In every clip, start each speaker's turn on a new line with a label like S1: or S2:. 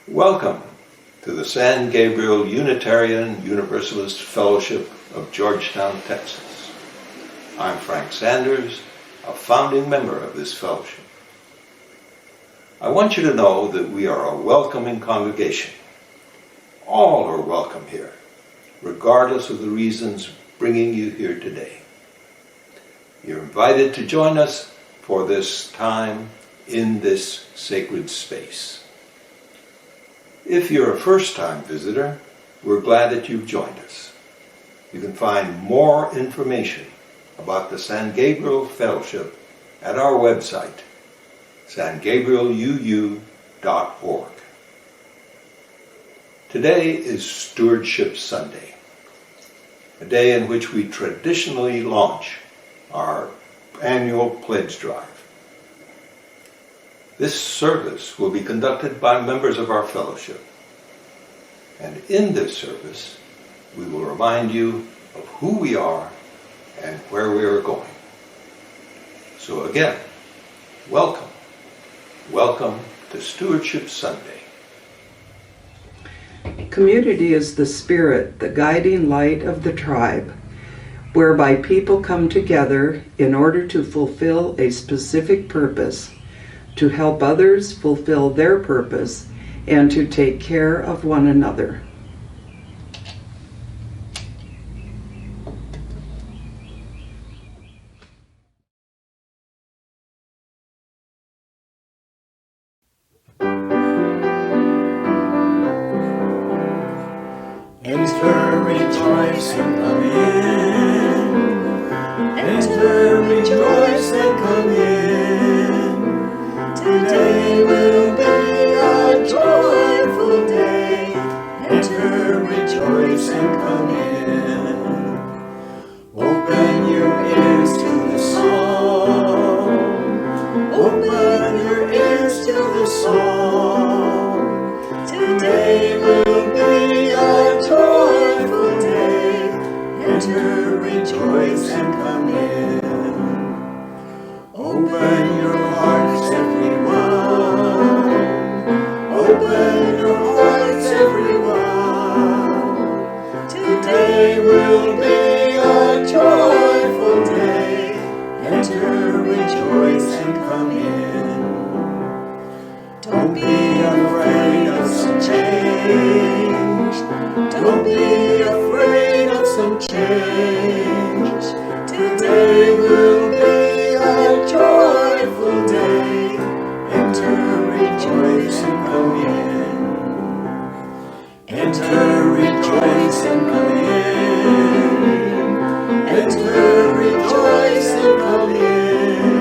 S1: Welcome to the San Gabriel Unitarian Universalist Fellowship of Georgetown, Texas. I'm Frank Sanders, a founding member of this fellowship. I want you to know that we are a welcoming congregation. All are welcome here, regardless of the reasons bringing you here today. You're invited to join us for this time in this sacred space. If you're a first-time visitor, we're glad that you've joined us. You can find more information about the San Gabriel Fellowship at our website, sangabrieluu.org. Today is Stewardship Sunday, a day in which we traditionally launch our annual pledge drive. This service will be conducted by members of our fellowship. And in this service, we will remind you of who we are and where we are going. So again, welcome. Welcome to Stewardship Sunday.
S2: Community is the spirit, the guiding light of the tribe, whereby people come together in order to fulfill a specific purpose, to help others fulfill their purpose, and to take care of one another.
S3: Enter, rejoice, and come in. Enter, rejoice, and come in. Today will be a joyful day. Enter, rejoice, and come in. Open your ears to the song. Open your ears to the song. Today will be a joyful day. Enter, rejoice, and come in. Open your hearts, everyone. Open your hearts, everyone. Today will be a joyful day. Enter, rejoice, and come in. Don't be afraid of some change. Don't be afraid of some change. Today will be a joyful day. Enter, rejoice, and come in. Enter, rejoice, and come in. Enter, rejoice, and come in.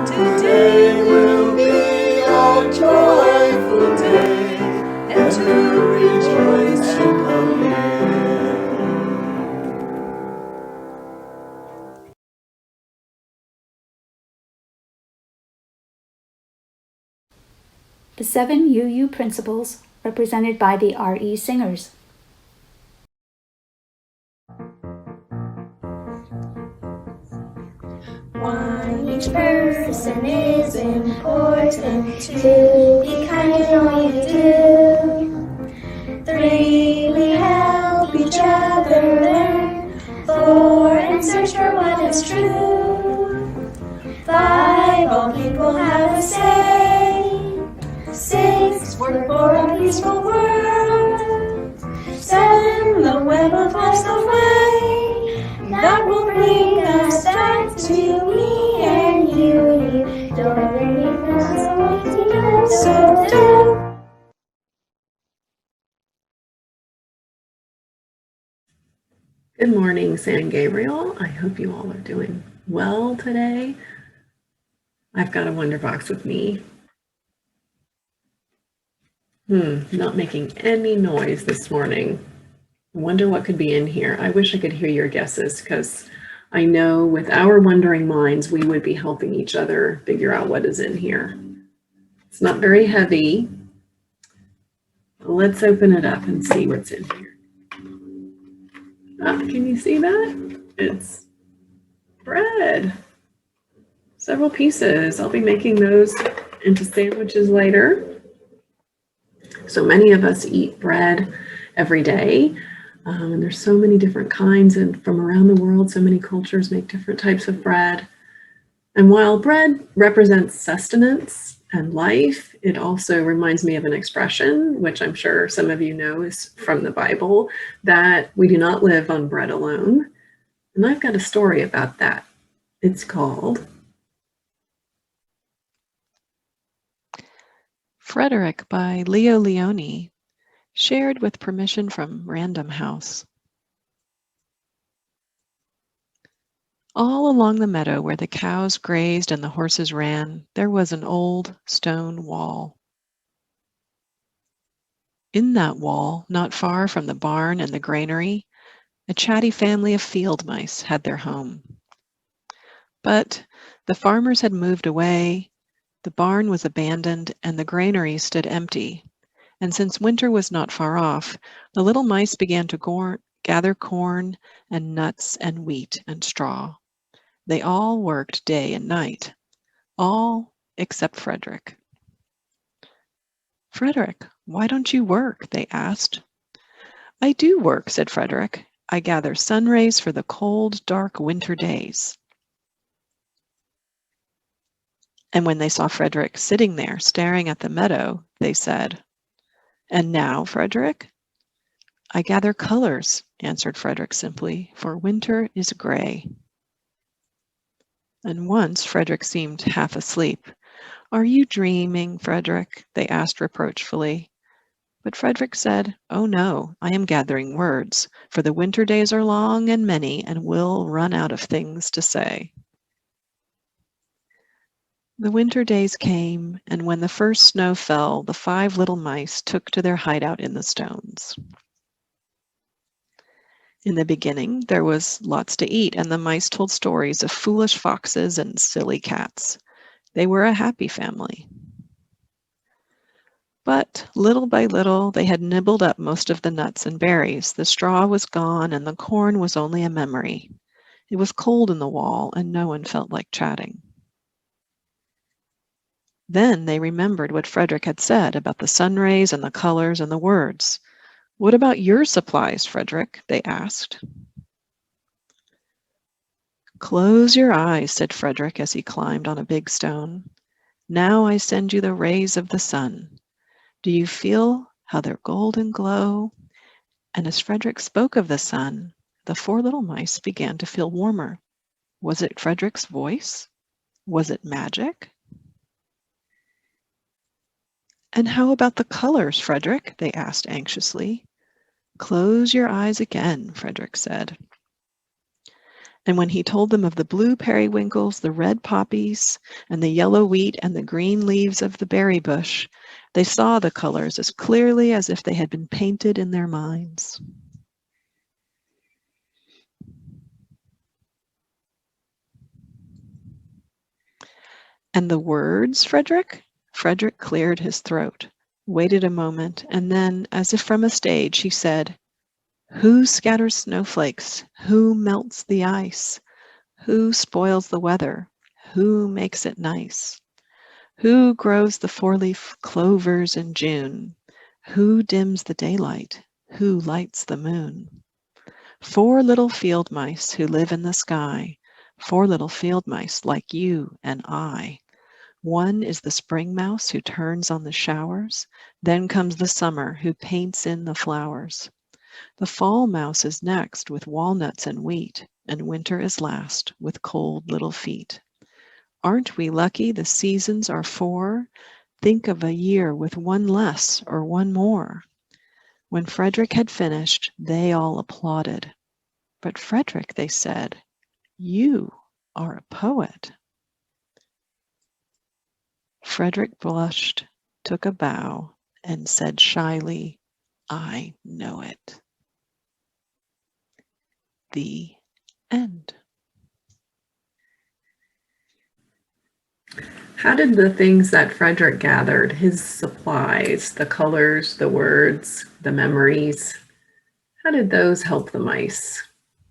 S3: Today will be a joyful day. Enter, rejoice, and come in.
S4: The 7 UU principles represented by the RE singers.
S5: One, each person is important. 2, be kind in all you do. 3, we help each other learn. 4, and search for what is true. 5, all people have a say. 6, work for a peaceful world. 7, the web of life's the way that will bring us back to me and you. Don't ever leave us away together, so do.
S6: Good morning, San Gabriel. I hope you all are doing well today. I've got a wonder box with me. Not making any noise this morning. I wonder what could be in here. I wish I could hear your guesses, because I know with our wondering minds, we would be helping each other figure out what is in here. It's not very heavy. Let's open it up and see what's in here. Can you see that? It's bread. Several pieces. I'll be making those into sandwiches later. So many of us eat bread every day, and there's so many different kinds, and from around the world, so many cultures make different types of bread. And while bread represents sustenance and life, it also reminds me of an expression, which I'm sure some of you know is from the Bible, that we do not live on bread alone. And I've got a story about that. It's called
S7: Frederick by Leo Leone, shared with permission from Random House. All along the meadow where the cows grazed and the horses ran, there was an old stone wall. In that wall, not far from the barn and the granary, a chatty family of field mice had their home. But the farmers had moved away, the barn was abandoned, and the granary stood empty. And since winter was not far off, the little mice began to gather corn and nuts and wheat and straw. They all worked day and night, all except Frederick. "Frederick, why don't you work?" they asked. "I do work," said Frederick. "I gather sun rays for the cold, dark winter days." And when they saw Frederick sitting there staring at the meadow, they said, "And now, Frederick?" "I gather colors," answered Frederick simply, "for winter is gray." And once Frederick seemed half asleep. "Are you dreaming, Frederick?" they asked reproachfully. But Frederick said, "Oh no, I am gathering words, for the winter days are long and many, and we'll run out of things to say." The winter days came, and when the first snow fell, the 5 little mice took to their hideout in the stones. In the beginning, there was lots to eat, and the mice told stories of foolish foxes and silly cats. They were a happy family. But little by little, they had nibbled up most of the nuts and berries. The straw was gone, and the corn was only a memory. It was cold in the wall, and no one felt like chatting. Then they remembered what Frederick had said about the sun rays and the colors and the words. "What about your supplies, Frederick?" they asked. "Close your eyes," said Frederick as he climbed on a big stone. "Now I send you the rays of the sun. Do you feel how their golden glow?" And as Frederick spoke of the sun, the 4 little mice began to feel warmer. Was it Frederick's voice? Was it magic? "And how about the colors, Frederick?" they asked anxiously. "Close your eyes again," Frederick said. And when he told them of the blue periwinkles, the red poppies, and the yellow wheat and the green leaves of the berry bush, they saw the colors as clearly as if they had been painted in their minds. "And the words, Frederick?" Frederick cleared his throat, waited a moment, and then, as if from a stage, he said, "Who scatters snowflakes? Who melts the ice? Who spoils the weather? Who makes it nice? Who grows the 4-leaf clovers in June? Who dims the daylight? Who lights the moon? 4 little field mice who live in the sky, 4 little field mice like you and I. One is the spring mouse who turns on the showers, then comes the summer who paints in the flowers. The fall mouse is next with walnuts and wheat, and winter is last with cold little feet. Aren't we lucky the seasons are 4? Think of a year with 1 less or 1 more." When Frederick had finished, they all applauded. "But Frederick," they said, "you are a poet." Frederick blushed, took a bow, and said shyly, "I know it." The end.
S6: How did the things that Frederick gathered, his supplies, the colors, the words, the memories, how did those help the mice?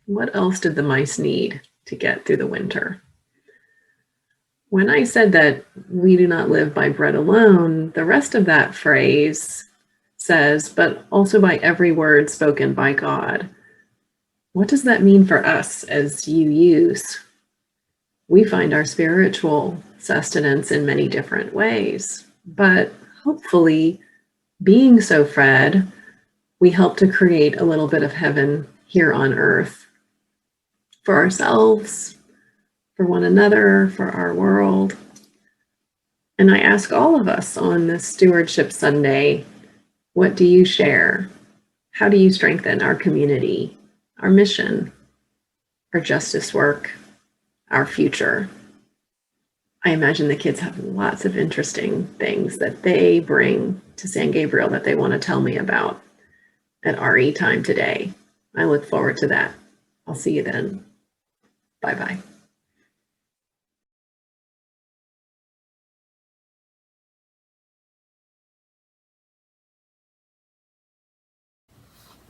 S6: What else did the mice need to get through the winter? When I said that we do not live by bread alone, the rest of that phrase says, but also by every word spoken by God. What does that mean for us as UUs? We find our spiritual sustenance in many different ways, but hopefully, being so fed, we help to create a little bit of heaven here on earth for ourselves, for one another, for our world. And I ask all of us on this Stewardship Sunday, what do you share? How do you strengthen our community, our mission, our justice work, our future? I imagine the kids have lots of interesting things that they bring to San Gabriel that they want to tell me about at RE time today. I look forward to that. I'll see you then. Bye-bye.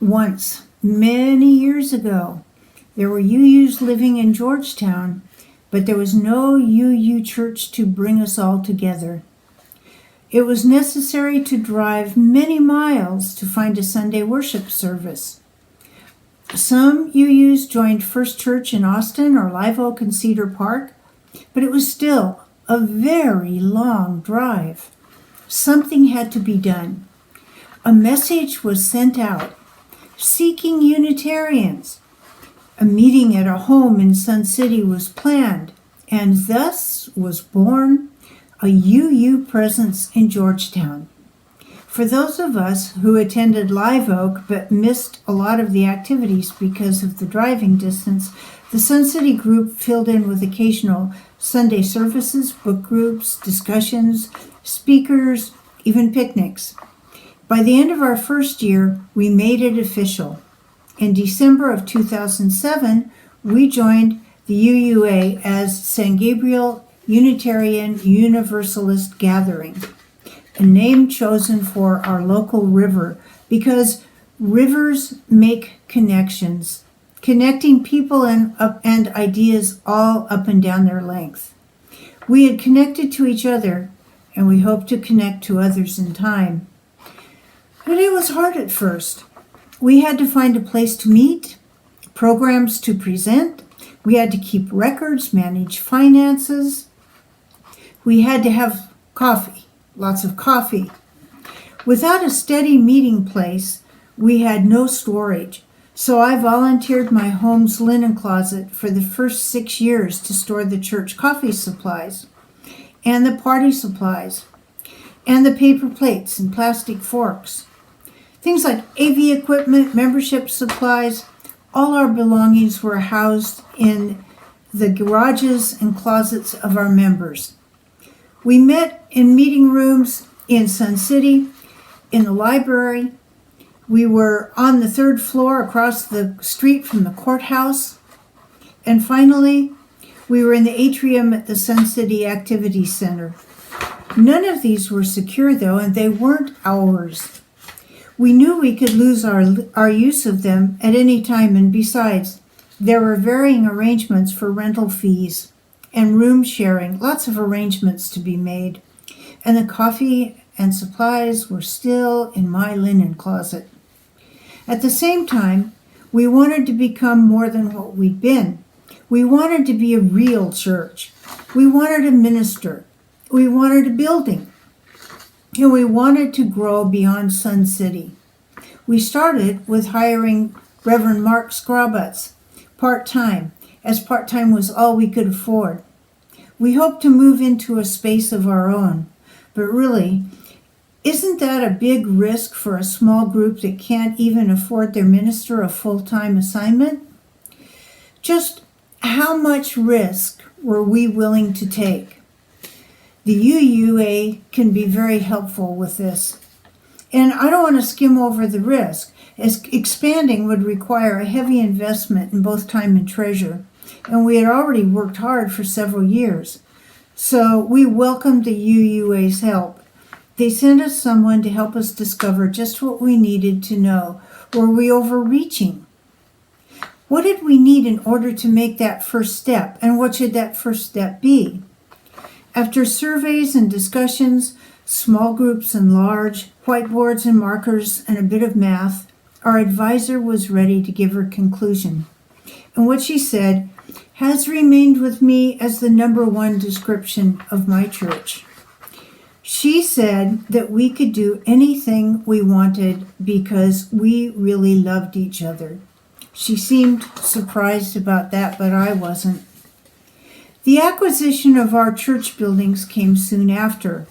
S8: Once, many years ago, there were UUs living in Georgetown, but there was no UU church to bring us all together. It was necessary to drive many miles to find a Sunday worship service. Some UUs joined First Church in Austin or Live Oak and Cedar Park, but it was still a very long drive. Something had to be done. A message was sent out seeking Unitarians. A meeting at a home in Sun City was planned, and thus was born a UU presence in Georgetown. For those of us who attended Live Oak but missed a lot of the activities because of the driving distance, the Sun City group filled in with occasional Sunday services, book groups, discussions, speakers, even picnics. By the end of our first year, we made it official. In December of 2007, we joined the UUA as San Gabriel Unitarian Universalist Gathering, a name chosen for our local river because rivers make connections, connecting people and ideas all up and down their length. We had connected to each other, and we hope to connect to others in time. But it was hard at first. We had to find a place to meet, programs to present. We had to keep records, manage finances. We had to have coffee, lots of coffee. Without a steady meeting place, we had no storage. So I volunteered my home's linen closet for the first 6 years to store the church coffee supplies and the party supplies and the paper plates and plastic forks. Things like AV equipment, membership supplies, all our belongings were housed in the garages and closets of our members. We met in meeting rooms in Sun City, in the library. We were on the 3rd floor across the street from the courthouse. And finally, we were in the atrium at the Sun City Activity Center. None of these were secure, though, and they weren't ours. We knew we could lose our use of them at any time, and besides, there were varying arrangements for rental fees and room sharing, lots of arrangements to be made, and the coffee and supplies were still in my linen closet. At the same time, we wanted to become more than what we'd been. We wanted to be a real church. We wanted a minister. We wanted a building. And we wanted to grow beyond Sun City. We started with hiring Reverend Mark Scrobutz, part-time, as part-time was all we could afford. We hoped to move into a space of our own, but really, isn't that a big risk for a small group that can't even afford their minister a full-time assignment? Just how much risk were we willing to take? The UUA can be very helpful with this. And I don't want to skim over the risk, as expanding would require a heavy investment in both time and treasure. And we had already worked hard for several years. So we welcomed the UUA's help. They sent us someone to help us discover just what we needed to know. Were we overreaching? What did we need in order to make that first step? And what should that first step be? After surveys and discussions, small groups and large, whiteboards and markers, and a bit of math, our advisor was ready to give her conclusion. And what she said has remained with me as the number one description of my church. She said that we could do anything we wanted because we really loved each other. She seemed surprised about that, but I wasn't. The acquisition of our church buildings came soon after.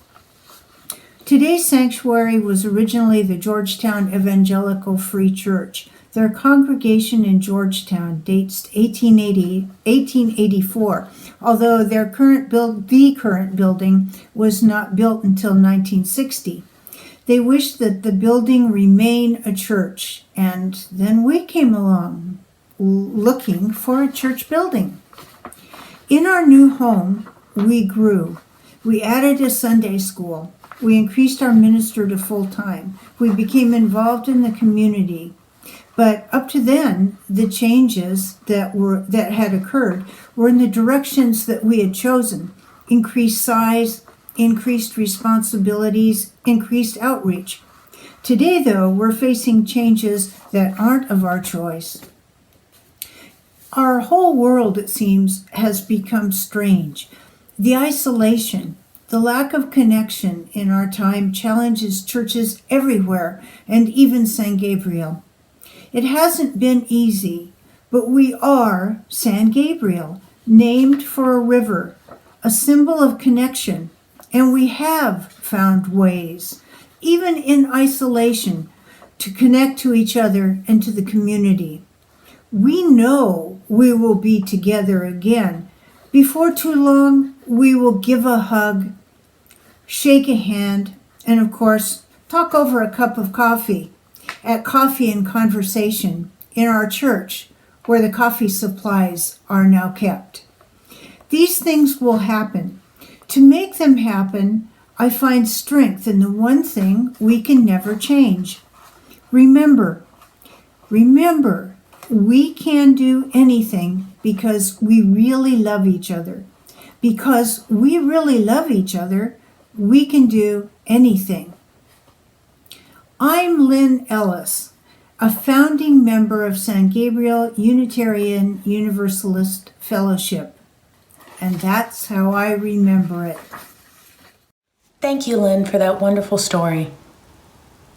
S8: Today's sanctuary was originally the Georgetown Evangelical Free Church. Their congregation in Georgetown dates 1884, although the current building was not built until 1960. They wished that the building remain a church, and then we came along looking for a church building. In our new home, we grew. We added a Sunday school. We increased our minister to full-time. We became involved in the community. But up to then, the changes that had occurred were in the directions that we had chosen: increased size, increased responsibilities, increased outreach. Today, though, we're facing changes that aren't of our choice. Our whole world, it seems, has become strange. The isolation, the lack of connection in our time challenges churches everywhere, and even San Gabriel. It hasn't been easy, but we are San Gabriel, named for a river, a symbol of connection, and we have found ways, even in isolation, to connect to each other and to the community. We know we will be together again. Before too long, we will give a hug, shake a hand, and of course, talk over a cup of coffee at Coffee and Conversation in our church, where the coffee supplies are now kept. These things will happen. To make them happen, I find strength in the one thing we can never change. Remember, we can do anything because we really love each other. Because we really love each other, we can do anything. I'm Lynn Ellis, a founding member of San Gabriel Unitarian Universalist Fellowship, and that's how I remember it.
S9: Thank you, Lynn, for that wonderful story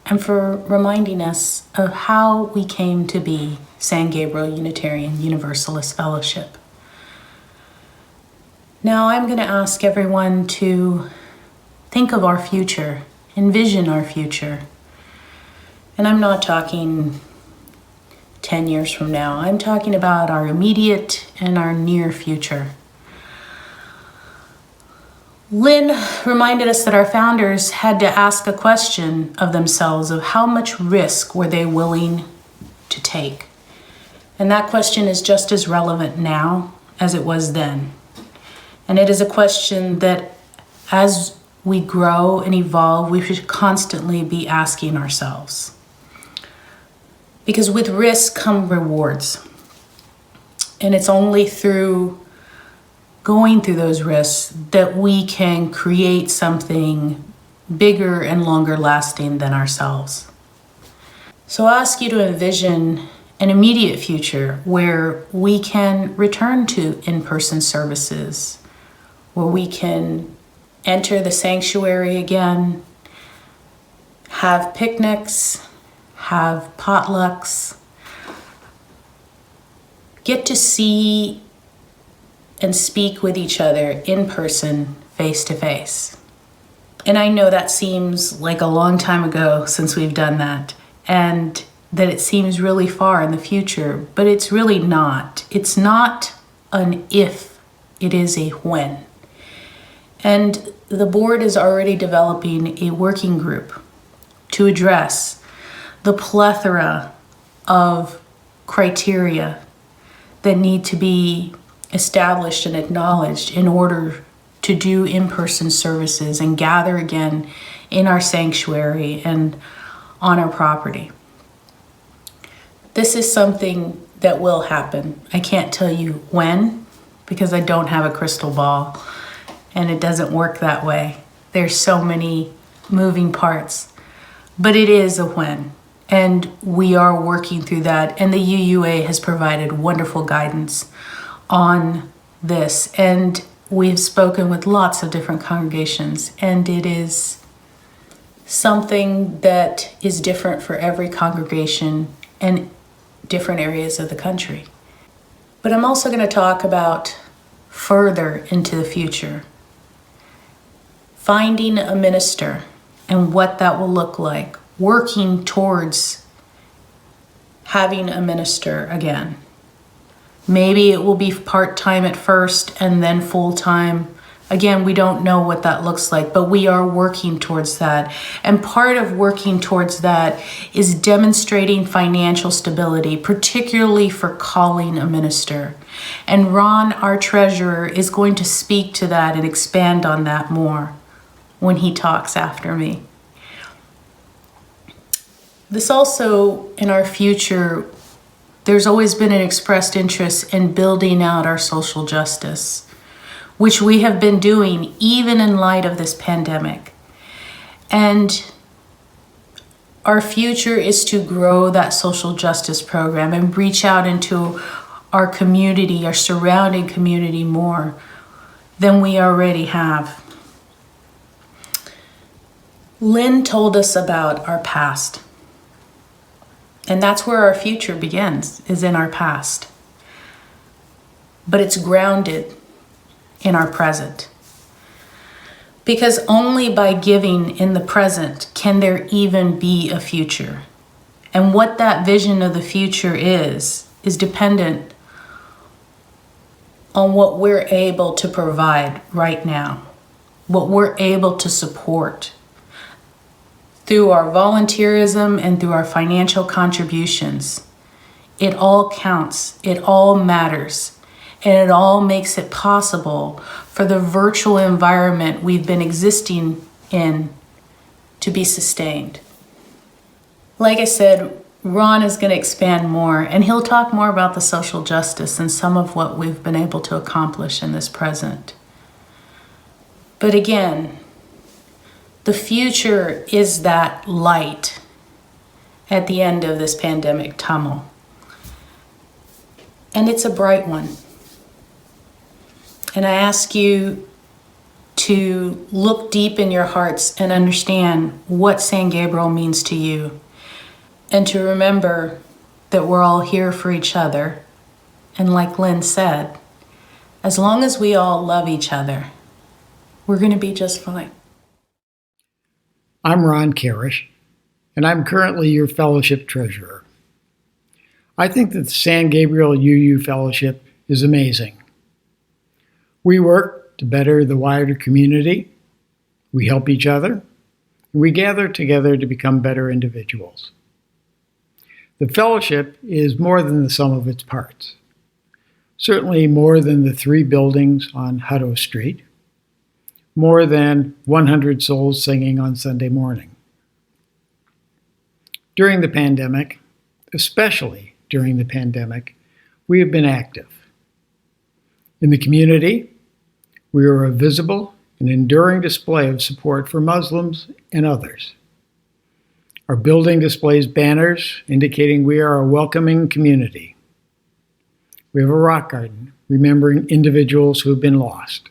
S9: and for reminding us of how we came to be San Gabriel Unitarian Universalist Fellowship. Now I'm going to ask everyone to think of our future, envision our future. And I'm not talking 10 years from now. I'm talking about our immediate and our near future. Lynn reminded us that our founders had to ask a question of themselves of how much risk were they willing to take. And that question is just as relevant now as it was then. And it is a question that as we grow and evolve, we should constantly be asking ourselves. Because with risk come rewards. And it's only through going through those risks that we can create something bigger and longer lasting than ourselves. So I ask you to envision an immediate future where we can return to in-person services, where we can enter the sanctuary again, have picnics, have potlucks, get to see and speak with each other in person, face to face. And I know that seems like a long time ago since we've done that, and that it seems really far in the future, but it's really not. It's not an if, it is a when. And the board is already developing a working group to address the plethora of criteria that need to be established and acknowledged in order to do in-person services and gather again in our sanctuary and on our property. This is something that will happen. I can't tell you when because I don't have a crystal ball and it doesn't work that way. There's so many moving parts, but it is a win. And we are working through that. And the UUA has provided wonderful guidance on this. And we've spoken with lots of different congregations. And it is something that is different for every congregation and different areas of the country. But I'm also going to talk about further into the future. Finding a minister and what that will look like. Working towards having a minister again. Maybe it will be part-time at first and then full-time. Again, we don't know what that looks like, but we are working towards that. And part of working towards that is demonstrating financial stability, particularly for calling a minister. And Ron, our treasurer, is going to speak to that and expand on that more when he talks after me. This also, in our future, there's always been an expressed interest in building out our social justice, which we have been doing even in light of this pandemic. And our future is to grow that social justice program and reach out into our community, our surrounding community more than we already have. Lynn told us about our past. And that's where our future begins, is in our past. But it's grounded in our present. Because only by giving in the present can there even be a future. And what that vision of the future is dependent on what we're able to provide right now, what we're able to support through our volunteerism and through our financial contributions. It all counts, it all matters, and it all makes it possible for the virtual environment we've been existing in to be sustained. Like I said, Ron is going to expand more, and he'll talk more about the social justice and some of what we've been able to accomplish in this present. But again, the future is that light at the end of this pandemic tunnel. And it's a bright one. And I ask you to look deep in your hearts and understand what San Gabriel means to you. And to remember that we're all here for each other. And like Lynn said, as long as we all love each other, we're going to be just fine.
S10: I'm Ron Karish, and I'm currently your fellowship treasurer. I think that the San Gabriel UU Fellowship is amazing. We work to better the wider community, we help each other, and we gather together to become better individuals. The fellowship is more than the sum of its parts. Certainly more than the 3 buildings on Hutto Street, more than 100 souls singing on Sunday morning. During the pandemic, especially during the pandemic, we have been active. In the community, we are a visible and enduring display of support for Muslims and others. Our building displays banners indicating we are a welcoming community. We have a rock garden remembering individuals who have been lost.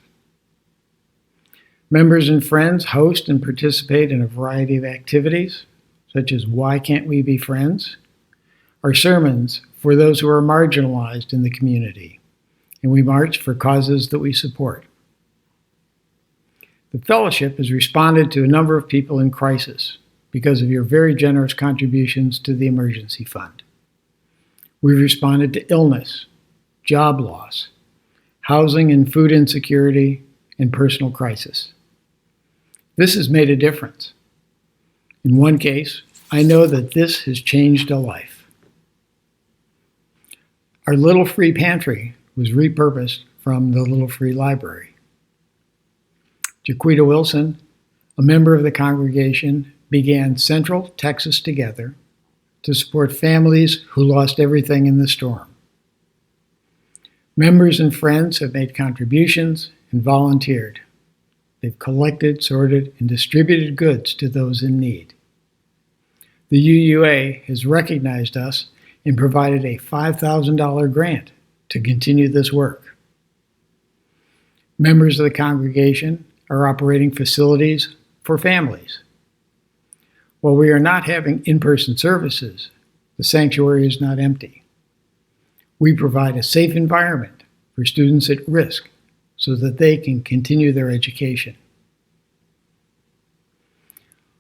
S10: Members and friends host and participate in a variety of activities, such as Why Can't We Be Friends? Our sermons for those who are marginalized in the community, and we march for causes that we support. The fellowship has responded to a number of people in crisis because of your very generous contributions to the emergency fund. We've responded to illness, job loss, housing and food insecurity, and personal crisis. This has made a difference. In one case, I know that this has changed a life. Our Little Free Pantry was repurposed from the Little Free Library. Jaquita Wilson, a member of the congregation, began Central Texas Together to support families who lost everything in the storm. Members and friends have made contributions and volunteered. they've collected, sorted, and distributed goods to those in need. The UUA has recognized us and provided a $5,000 grant to continue this work. Members of the congregation are operating facilities for families. While we are not having in-person services, the sanctuary is not empty. We provide a safe environment for students at risk so that they can continue their education.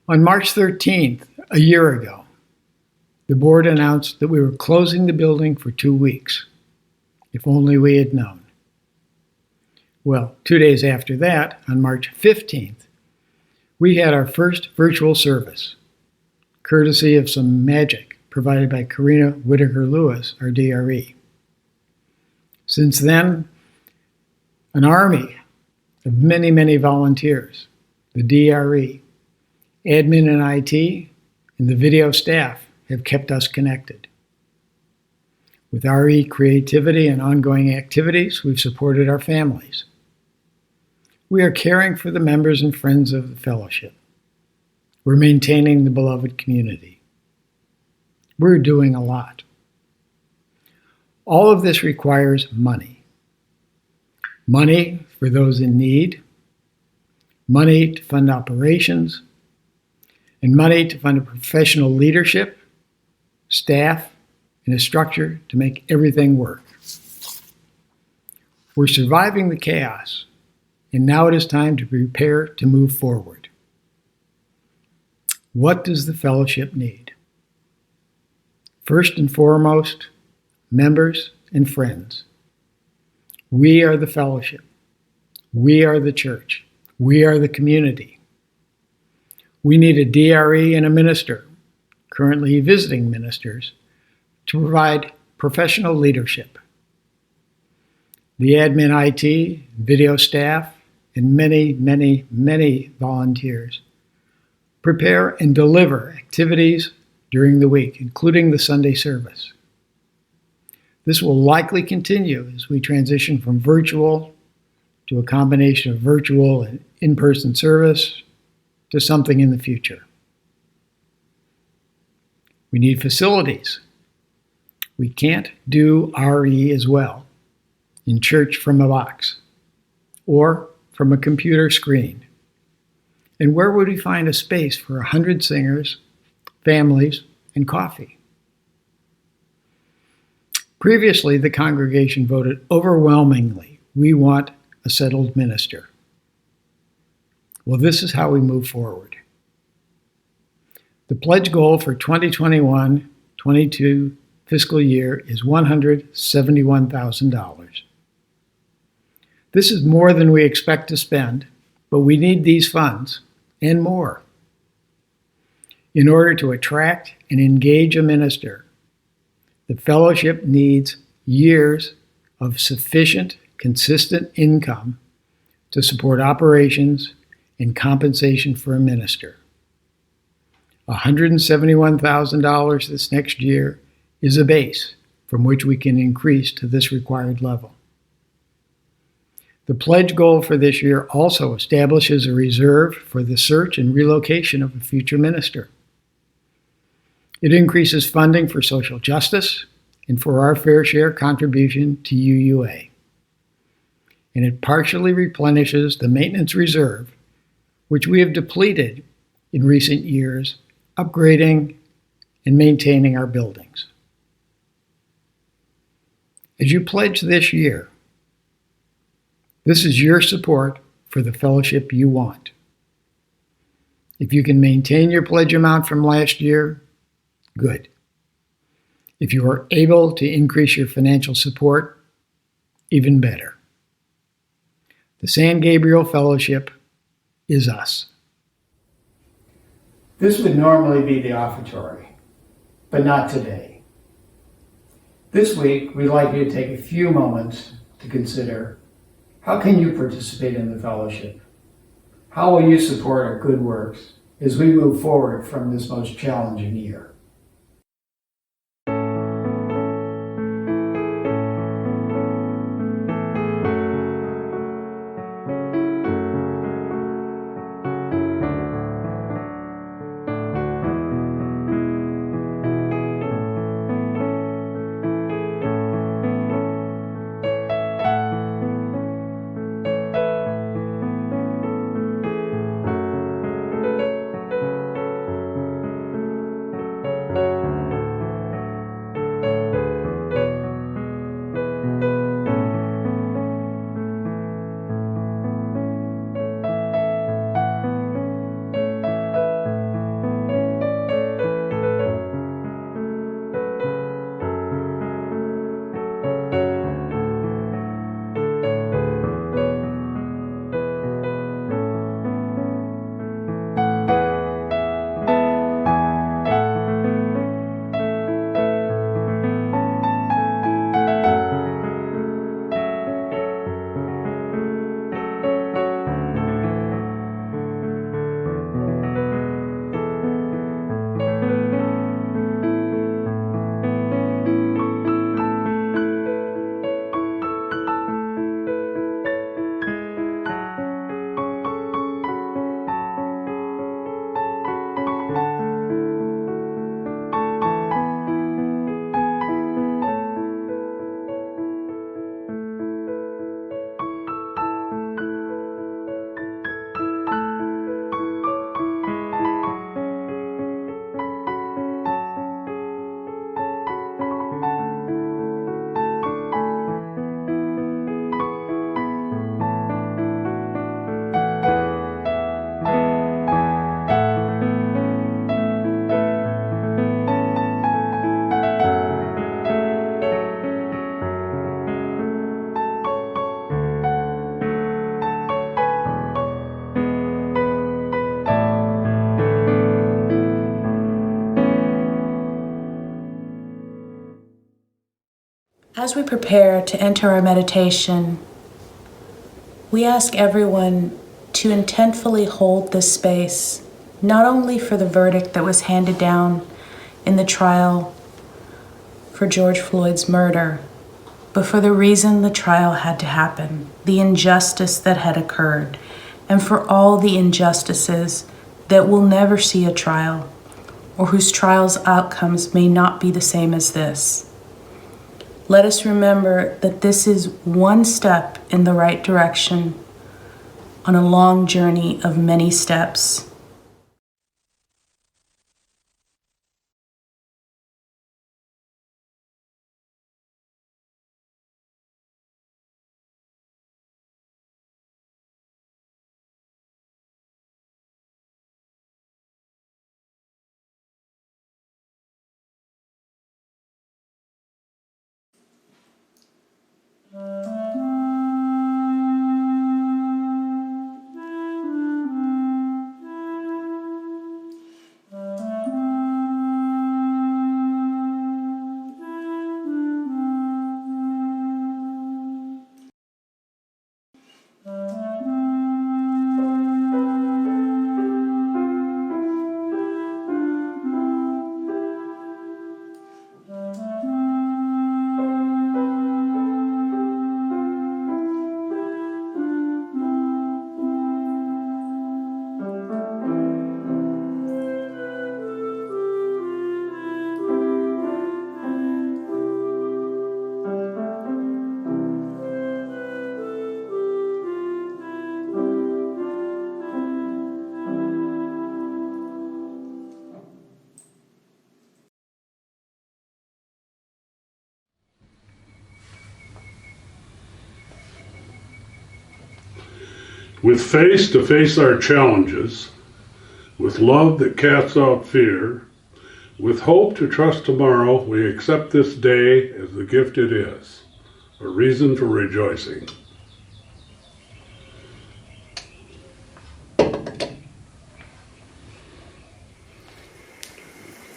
S10: On March 13th, a year ago, the board announced that we were closing the building for 2 weeks. If only we had known. Well, 2 days after that, on March 15th, we had our first virtual service, courtesy of some magic provided by Karina Whitaker-Lewis, our DRE. Since then, an army of many, many volunteers, the DRE, admin and IT, and the video staff have kept us connected. With RE creativity and ongoing activities, we've supported our families. We are caring for the members and friends of the fellowship. We're maintaining the beloved community. We're doing a lot. All of this requires money. Money for those in need, money to fund operations, and money to fund a professional leadership, staff, and a structure to make everything work. We're surviving the chaos, and now it is time to prepare to move forward. What does the fellowship need? First and foremost, members and friends. We are the fellowship. We are the church. We are the community. We need a DRE and a minister, currently visiting ministers, to provide professional leadership. The admin IT, video staff, and many, many, many volunteers prepare and deliver activities during the week, including the Sunday service. This will likely continue as we transition from virtual to a combination of virtual and in-person service to something in the future. We need facilities. We can't do RE as well in church from a box or from a computer screen. And where would we find a space for 100 singers, families, and coffee? Previously, the congregation voted overwhelmingly, we want a settled minister. Well, this is how we move forward. The pledge goal for 2021-22 fiscal year is $171,000. This is more than we expect to spend, but we need these funds and more. In order to attract and engage a minister, the fellowship needs years of sufficient, consistent income to support operations and compensation for a minister. $171,000 this next year is a base from which we can increase to this required level. The pledge goal for this year also establishes a reserve for the search and relocation of a future minister. It increases funding for social justice and for our fair share contribution to UUA. And it partially replenishes the maintenance reserve, which we have depleted in recent years, upgrading and maintaining our buildings. As you pledge this year, this is your support for the fellowship you want. If you can maintain your pledge amount from last year, good. If you are able to increase your financial support, even better. The San Gabriel Fellowship is us.
S11: This would normally be the offertory, but not today. This week, we'd like you to take a few moments to consider, how can you participate in the fellowship? How will you support our good works as we move forward from this most challenging year?
S9: As we prepare to enter our meditation, we ask everyone to intentfully hold this space, not only for the verdict that was handed down in the trial for George Floyd's murder, but for the reason the trial had to happen, the injustice that had occurred, and for all the injustices that will never see a trial, or whose trial's outcomes may not be the same as this. Let us remember that this is one step in the right direction on a long journey of many steps.
S12: With faith to face our challenges, with love that casts out fear, with hope to trust tomorrow, we accept this day as the gift it is, a reason for rejoicing.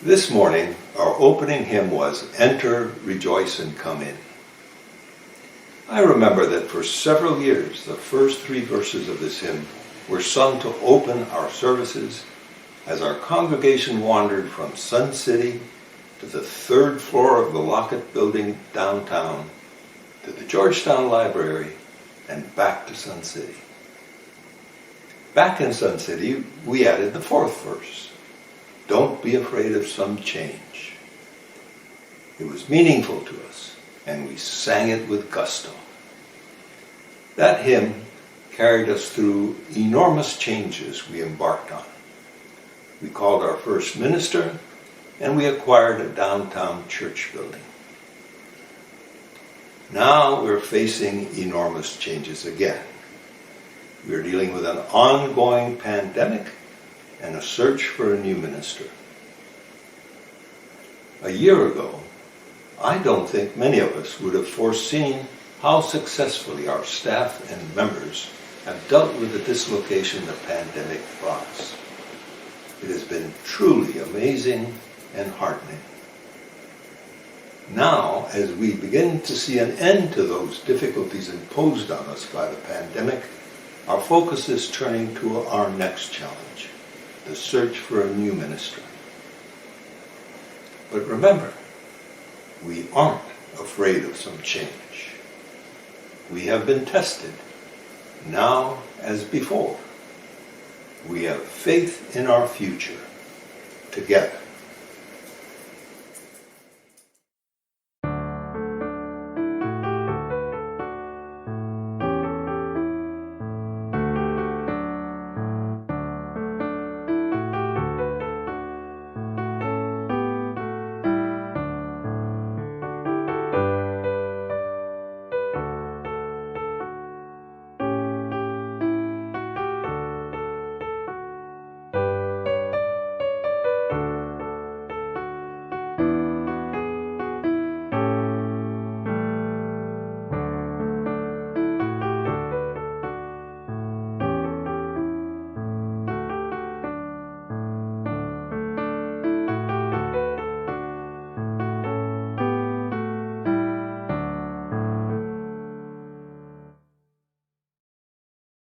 S1: This morning, our opening hymn was Enter, Rejoice, and Come In. I remember that for several years, the first 3 verses of this hymn were sung to open our services as our congregation wandered from Sun City to the 3rd floor of the Lockett Building downtown, to the Georgetown Library, and back to Sun City. Back in Sun City, we added the 4th verse, Don't be afraid of some change. It was meaningful to us, and we sang it with gusto. That hymn carried us through enormous changes we embarked on. We called our first minister, and we acquired a downtown church building. Now we're facing enormous changes again. We're dealing with an ongoing pandemic and a search for a new minister. A year ago, I don't think many of us would have foreseen how successfully our staff and members have dealt with the dislocation the pandemic brought us. It has been truly amazing and heartening. Now, as we begin to see an end to those difficulties imposed on us by the pandemic, our focus is turning to our next challenge, the search for a new minister. But remember, we aren't afraid of some change. We have been tested, now as before. We have faith in our future, together.